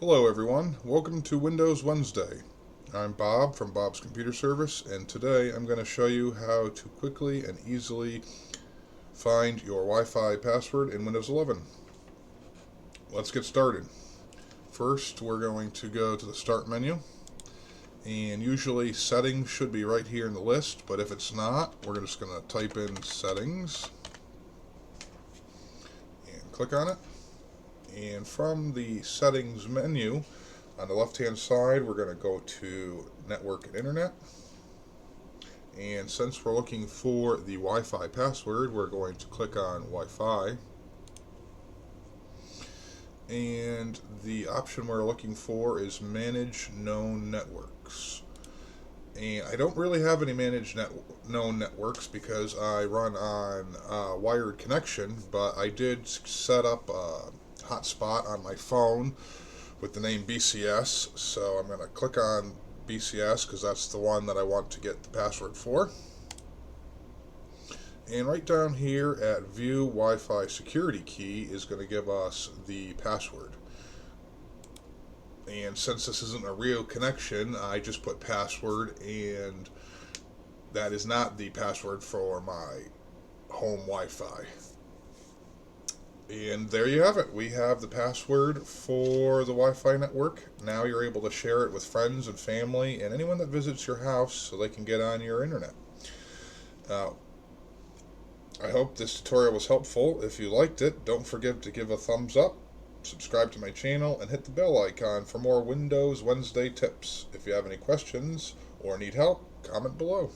Hello everyone, welcome to Windows Wednesday. I'm Bob from Bob's Computer Service, and today I'm going to show you how to quickly and easily find your Wi-Fi password in Windows 11. Let's get started. First, we're going to go to the Start menu, and usually Settings should be right here in the list, but if it's not, we're just going to type in Settings and click on it. And from the Settings menu, on the left-hand side, we're going to go to Network and Internet. And since we're looking for the Wi-Fi password, we're going to click on Wi-Fi. And the option we're looking for is Manage Known Networks. And I don't really have any known networks because I run on a wired connection, but I did set up a hotspot on my phone with the name BCS, so I'm going to click on BCS because that's the one that I want to get the password for. And right down here at View Wi-Fi Security Key is going to give us the password. And since this isn't a real connection, I just put password, and that is not the password for my home Wi-Fi. And there you have it. We have the password for the Wi-Fi network. Now you're able to share it with friends and family and anyone that visits your house so they can get on your internet. I hope this tutorial was helpful. If you liked it, don't forget to give a thumbs up, subscribe to my channel, and hit the bell icon for more Windows Wednesday tips. If you have any questions or need help, comment below.